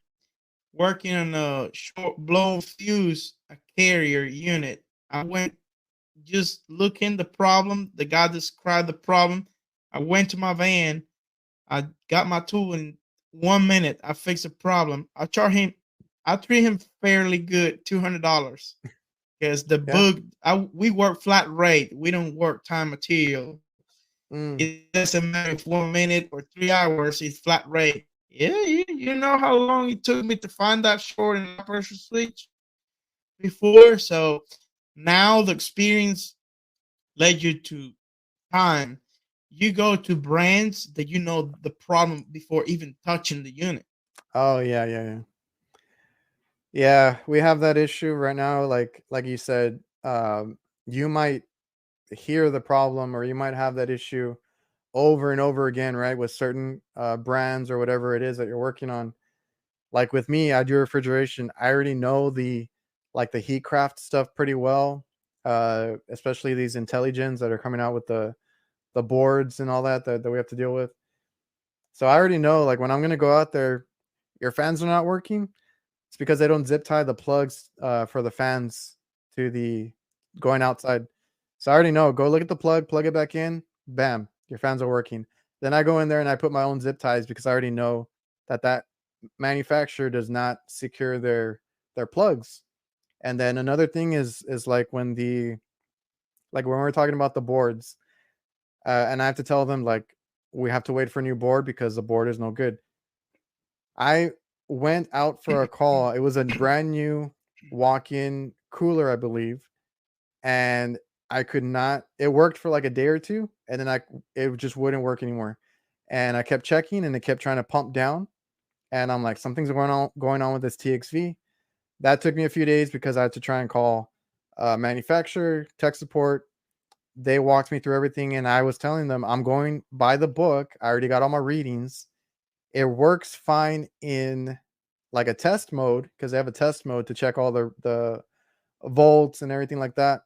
working on a short blown fuse, a carrier unit. I went just looking the problem. The guy described the problem. I went to my van. I got my tool in 1 minute. I fixed the problem. I charge him. I treat him fairly good, $200, because the Yeah. book. We work flat rate. We don't work time material. Mm. It doesn't matter if 1 minute or 3 hours. It's flat rate. Yeah, you know how long it took me to find that short in my pressure switch before. So now the experience led you to time. You go to brands that you know the problem before even touching the unit. Oh yeah, yeah, yeah. Yeah, we have that issue right now. Like you said, you might hear the problem or you might have that issue over and over again, right? With certain brands or whatever it is that you're working on. Like with me, I do refrigeration. I already know the heat craft stuff pretty well. Especially these intelligens that are coming out with the boards and all that we have to deal with. So I already know, like, when I'm gonna go out there, your fans are not working. It's because they don't zip tie the plugs for the fans to the going outside. So I already know. Go look at the plug it back in, bam, your fans are working. Then I go in there and I put my own zip ties because I already know that manufacturer does not secure their plugs. And then another thing is like when we're talking about the boards, and I have to tell them like we have to wait for a new board because the board is no good. I went out for a call. It was a brand new walk-in cooler, I believe, and I could not. It worked for like a day or two, and then it just wouldn't work anymore. And I kept checking, and it kept trying to pump down. And I'm like, something's going on with this TXV. That took me a few days because I had to try and call manufacturer, tech support. They walked me through everything, and I was telling them I'm going by the book. I already got all my readings. It works fine in like a test mode because they have a test mode to check all the volts and everything like that.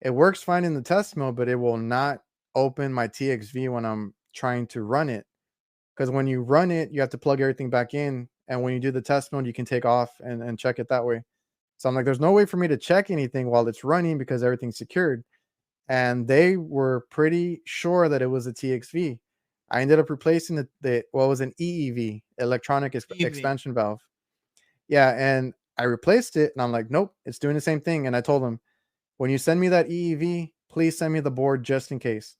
It works fine in the test mode, but it will not open my TXV when I'm trying to run it. Because when you run it, you have to plug everything back in. And when you do the test mode, you can take off and check it that way. So I'm like, there's no way for me to check anything while it's running because everything's secured. And they were pretty sure that it was a TXV. I ended up replacing it was an EEV, electronic EV. expansion valve. Yeah, and I replaced it, and I'm like, nope, it's doing the same thing. And I told them, when you send me that EEV, please send me the board just in case.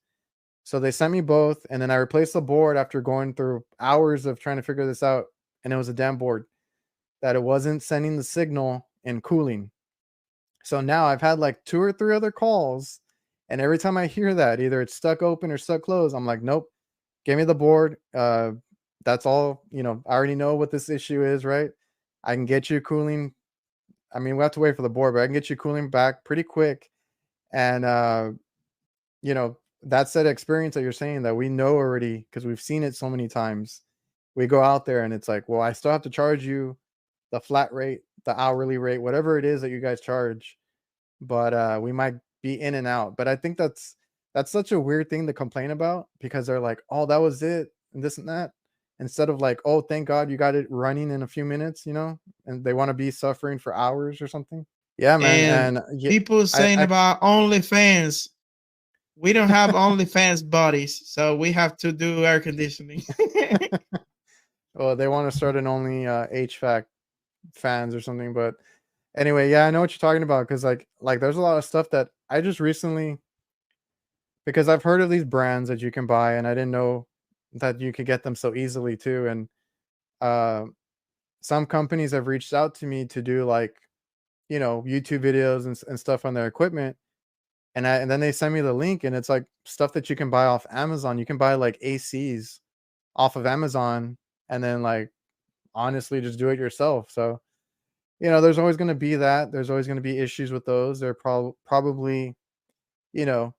So they sent me both, and then I replaced the board after going through hours of trying to figure this out. And it was a damn board that it wasn't sending the signal and cooling. So now I've had like 2 or 3 other calls, and every time I hear that, either it's stuck open or stuck closed, I'm like, "Nope, give me the board. That's all, I already know what this issue is, right? I can get you cooling. I mean, we have to wait for the board, but I can get you cooling back pretty quick." And that's that experience that you're saying that we know already because we've seen it so many times. We go out there and it's like, well, I still have to charge you the flat rate, the hourly rate, whatever it is that you guys charge, but we might be in and out. But I think that's such a weird thing to complain about because they're like, oh, that was it, and this and that. Instead of like, oh, thank God you got it running in a few minutes, and they want to be suffering for hours or something. Yeah, man. And And yeah, people saying I about OnlyFans, we don't have OnlyFans bodies, so we have to do air conditioning. well, they want to start an only HVAC fans or something. But anyway, yeah, I know what you're talking about because like there's a lot of stuff that I just recently because I've heard of these brands that you can buy, and I didn't know that you could get them so easily too. And uh, some companies have reached out to me to do like YouTube videos and stuff on their equipment, and then they send me the link, and it's like stuff that you can buy off Amazon. You can buy like ACs off of Amazon, and then like honestly just do it yourself. So there's always going to be that. There's always going to be issues with those. They're probably you know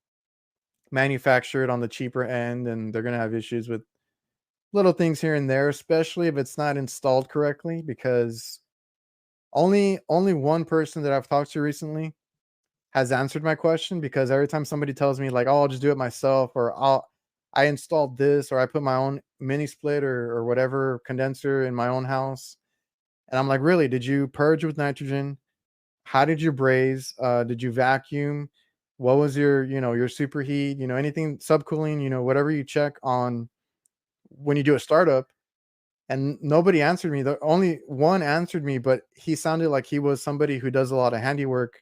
manufactured on the cheaper end, and they're going to have issues with little things here and there, especially if it's not installed correctly, because only one person that I've talked to recently has answered my question, because every time somebody tells me like, "Oh, I'll just do it myself," or I installed this, or I put my own mini split or whatever condenser in my own house, and I'm like, "Really? Did you purge with nitrogen? How did you braise? Did you vacuum? What was your superheat? Anything subcooling? Whatever you check on when you do a startup." And nobody answered me. The only one answered me, but he sounded like he was somebody who does a lot of handiwork.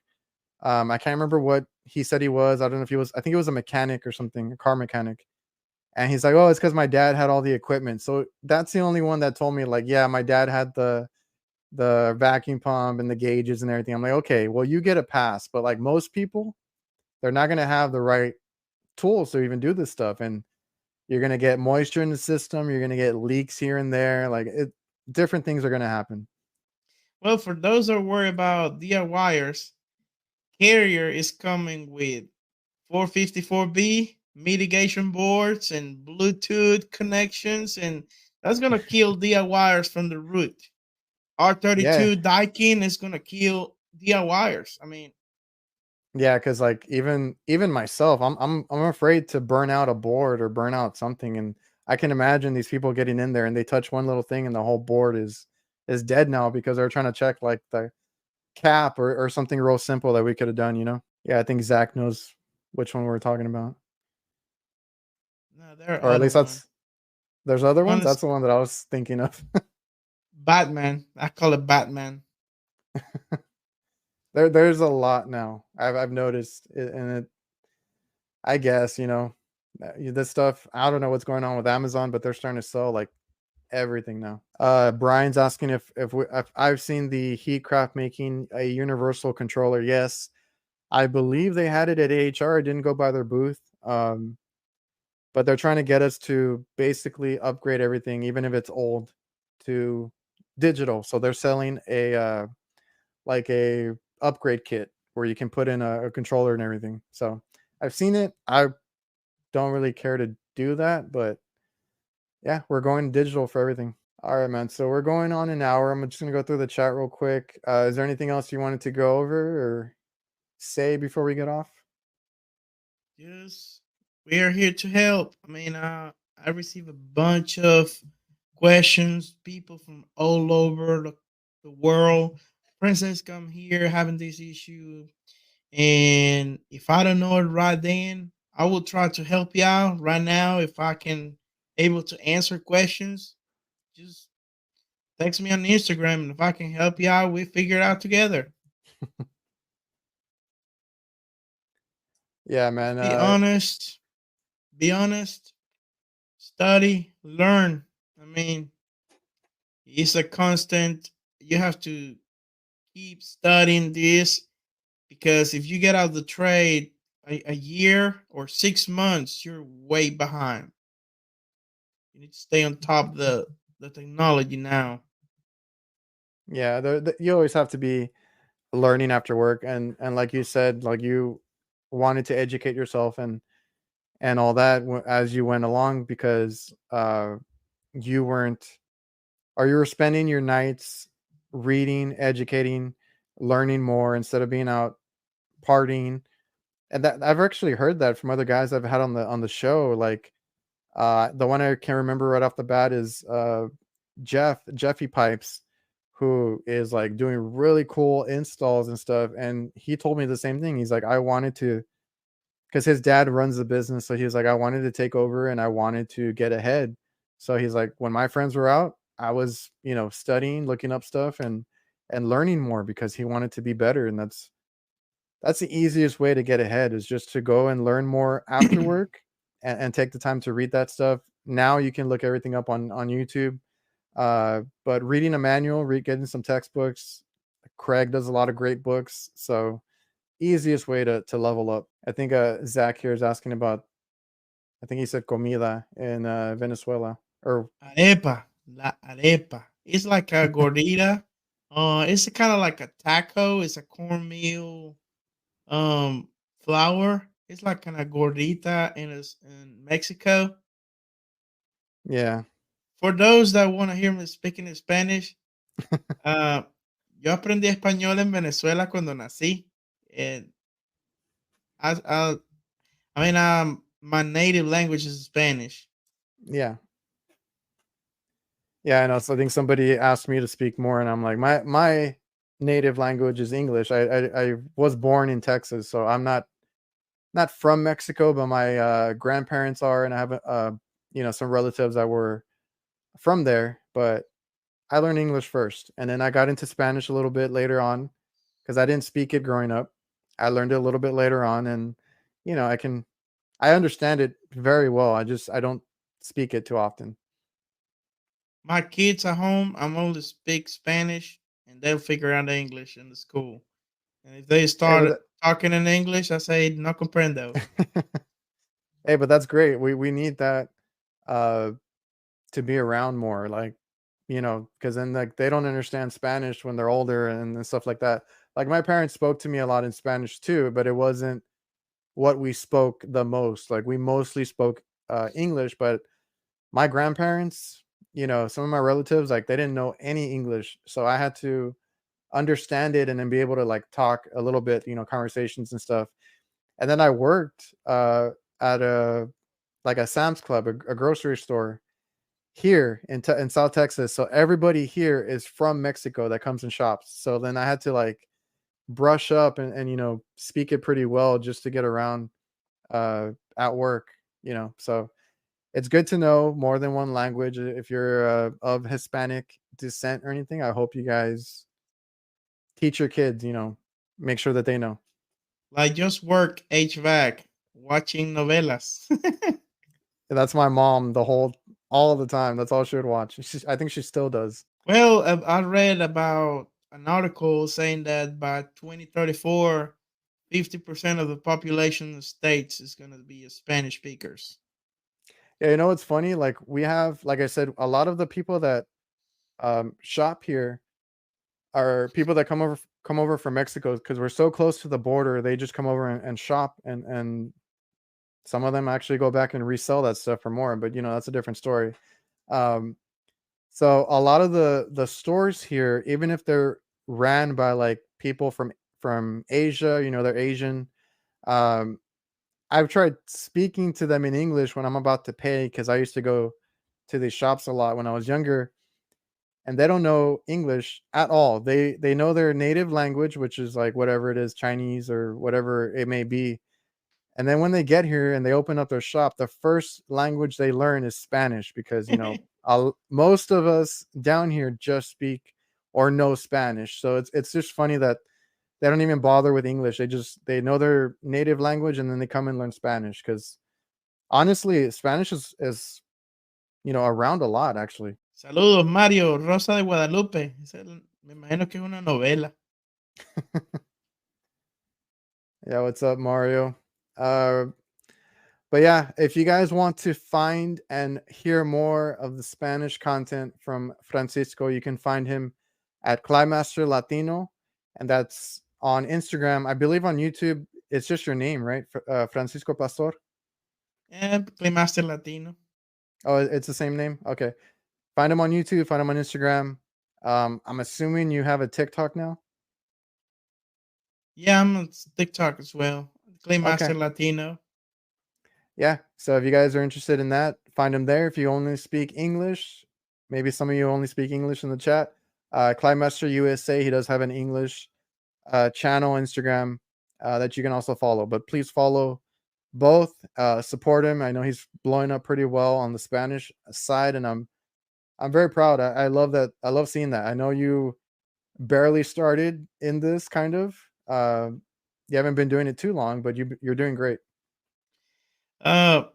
I can't remember what he said he was. I don't know if he was. I think it was a mechanic or something, a car mechanic. And he's like, "Oh, it's because my dad had all the equipment." So that's the only one that told me, like, yeah, my dad had the vacuum pump and the gauges and everything. I'm like, okay, well, you get a pass, but like most people, they're not gonna have the right tools to even do this stuff, and you're gonna get moisture in the system. You're gonna get leaks here and there. Like different things are gonna happen. Well, for those that worry about DIYers, Carrier is coming with 454B mitigation boards and Bluetooth connections, and that's gonna kill DIYers from the root. Yeah, R32 Daikin is gonna kill DIYers. I mean, yeah, because like even myself, I'm afraid to burn out a board or burn out something, and I can imagine these people getting in there and they touch one little thing and the whole board is dead now because they're trying to check like the cap or something real simple that we could have done. Yeah, I think Zach knows which one we're talking about, no, there are or at other least one. there's other One ones. is That's the one that I was thinking of. Batman. I call it Batman. There's a lot now. I've noticed, and I guess this stuff. I don't know what's going on with Amazon, but they're starting to sell like everything now. Brian's asking if I've seen the Heatcraft making a universal controller. Yes, I believe they had it at AHR. I didn't go by their booth. But they're trying to get us to basically upgrade everything, even if it's old, to digital. So they're selling a upgrade kit where you can put in a controller and everything. So I've seen it. I don't really care to do that, but yeah, we're going digital for everything. All right, man. So we're going on an hour. I'm just gonna go through the chat real quick. Is there anything else you wanted to go over or say before we get off? Yes, we are here to help. I mean, I receive a bunch of questions, people from all over the world. Fransisco, I'm here having this issue, and if I don't know it right then, I will try to help you out right now. If I can able to answer questions, just text me on Instagram, and if I can help you out, we figure it out together. Yeah, man. Be honest. Be honest. Study. Learn. I mean, it's a constant. You have to keep studying this. because if you get out of the trade a year or 6 months, you're way behind. You need to stay on top of the technology now. Yeah, you always have to be learning after work, and like you said, like you wanted to educate yourself and all that as you went along because you weren't or you were spending your nights reading, educating, learning more instead of being out partying. And that I've actually heard that from other guys I've had on the show. Like the one I can remember right off the bat is Jeffy Pipes, who is like doing really cool installs and stuff. And he told me the same thing. He's like, I wanted to, because his dad runs the business. So he was like, I wanted to take over and I wanted to get ahead. So he's like, when my friends were out, I was, studying, looking up stuff and learning more because he wanted to be better. And that's the easiest way to get ahead is just to go and learn more after work and take the time to read that stuff. Now you can look everything up on YouTube. But reading a manual, getting some textbooks, Craig does a lot of great books. So easiest way to level up. I think Zach here is asking about, I think he said comida in Venezuela. Or Arepa, la arepa. It's like a gordita. It's kind of like a taco. It's a cornmeal flour. It's like kind of gordita in Mexico. yeah. For those that want to hear me speaking in Spanish, uh, yo aprendí español en Venezuela cuando nací. And I, I mean, my native language is Spanish. Yeah. Yeah, I know. So I think somebody asked me to speak more, and I'm like, my native language is English. I was born in Texas, so I'm not from Mexico, but my grandparents are, and I have some relatives that were from there. But I learned English first, and then I got into Spanish a little bit later on because I didn't speak it growing up. I learned it a little bit later on, and I understand it very well. I don't speak it too often. My kids at home, I'm only speak Spanish, and they'll figure out English in the school. And if they Hey, start talking in English, I say no comprendo. hey, but that's great. We need that uh to be around more, like because then like they don't understand Spanish when they're older and stuff like that. Like my parents spoke to me a lot in Spanish too, but it wasn't what we spoke the most. Like we mostly spoke English, but my grandparents, some of my relatives, like they didn't know any English, so I had to understand it and then be able to like talk a little bit, conversations and stuff. And then I worked at a Sam's Club, a grocery store here in South Texas. So everybody here is from Mexico that comes and shops. So then I had to like brush up and speak it pretty well just to get around at work. So it's good to know more than one language if you're of Hispanic descent or anything. I hope you guys teach your kids. Make sure that they know. Like just work HVAC, watching novelas. That's my mom all the time. That's all she would watch. I think she still does. Well, I read about an article saying that by 2034, 50% of the population of the states is going to be Spanish speakers. Yeah, it's funny. Like we have, like I said, a lot of the people that shop here are people that come over from Mexico because we're so close to the border. They just come over and shop, and some of them actually go back and resell that stuff for more. But that's a different story. Um, so a lot of the stores here, even if they're ran by like people from Asia, they're Asian. Um, I've tried speaking to them in English when I'm about to pay because I used to go to these shops a lot when I was younger, and they don't know English at all. They know their native language, which is like whatever it is, Chinese or whatever it may be. And then when they get here and they open up their shop, the first language they learn is Spanish because most of us down here just speak or know Spanish. So it's just funny that they don't even bother with English. They know their native language and then they come and learn Spanish because honestly, Spanish is around a lot actually. Saludos, Mario, Rosa de Guadalupe. Me imagino que es una novela. Yeah, what's up, Mario? Uh, but yeah, if you guys want to find and hear more of the Spanish content from Francisco, you can find him at ClimasterLatino, and that's on Instagram. I believe on YouTube, it's just your name, right? Francisco Pastor. And Master Latino. Oh, it's the same name. Okay, find him on YouTube. Find him on Instagram. I'm assuming you have a TikTok now. Yeah, I'm on TikTok as well. Okay. Master Latino. Yeah. So if you guys are interested in that, find him there. If you only speak English, maybe some of you only speak English in the chat. Climester USA, he does have an English channel, Instagram that you can also follow. But please follow both. Support him. I know he's blowing up pretty well on the Spanish side, and I'm very proud. I love that. I love seeing that. I know you barely started in this kind of. You haven't been doing it too long, but you're doing great. Uh,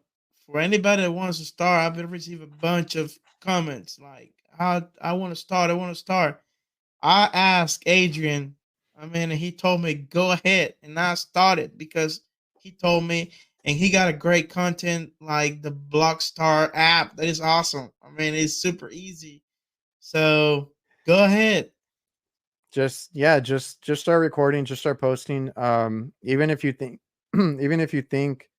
for anybody that wants to start, I've been receiving a bunch of comments like, "How I want to start. I want to start." I asked Adrian. I mean, and he told me go ahead, and I started because he told me, and he got a great content like the Blockstar app. That is awesome. I mean, it's super easy. So go ahead. Just start recording, just start posting. Even if you think even if you think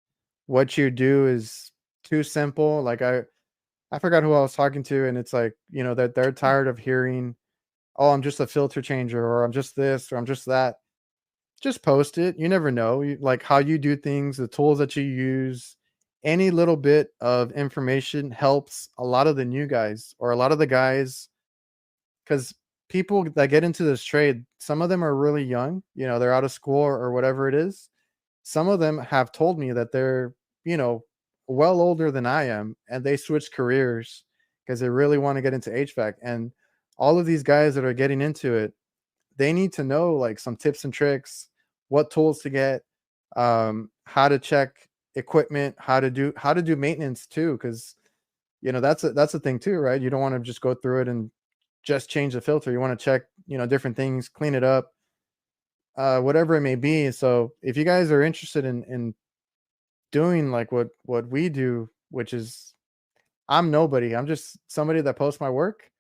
what you do is too simple, like I forgot who I was talking to, and it's like, that they're tired of hearing, oh, I'm just a filter changer, or I'm just this, or I'm just that. Just post it. You never know. Like how you do things, the tools that you use, any little bit of information helps a lot of the new guys or a lot of the guys, because people that get into this trade, some of them are really young, they're out of school or whatever it is. Some of them have told me that they're, you know, well older than I am, and they switched careers because they really want to get into HVAC. And all of these guys that are getting into it, they need to know like some tips and tricks, what tools to get, how to check equipment, how to do maintenance too, because that's a thing too, right? You don't want to just go through it and just change the filter. You want to check, different things, clean it up, whatever it may be. So if you guys are interested in doing like what we do, which is, I'm nobody. I'm just somebody that posts my work,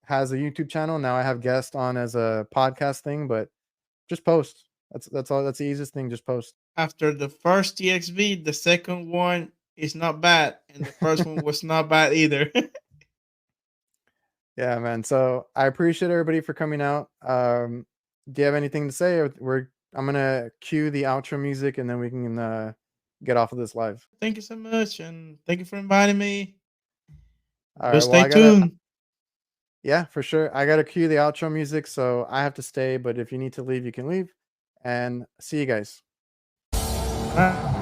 has a YouTube channel. Now I have guests on as a podcast thing, but just post. That's all. That's the easiest thing. Just post. After the first TXV, the second one is not bad, and the first one was not bad either. Yeah, man. So I appreciate everybody for coming out. Do you have anything to say? I'm gonna cue the outro music, and then we can get off of this live. Thank you so much, and thank you for inviting me. All We'll right. Well, stay tuned. yeah, for sure. I gotta cue the outro music, so I have to stay. But if you need to leave, you can leave. And see you guys. Bye.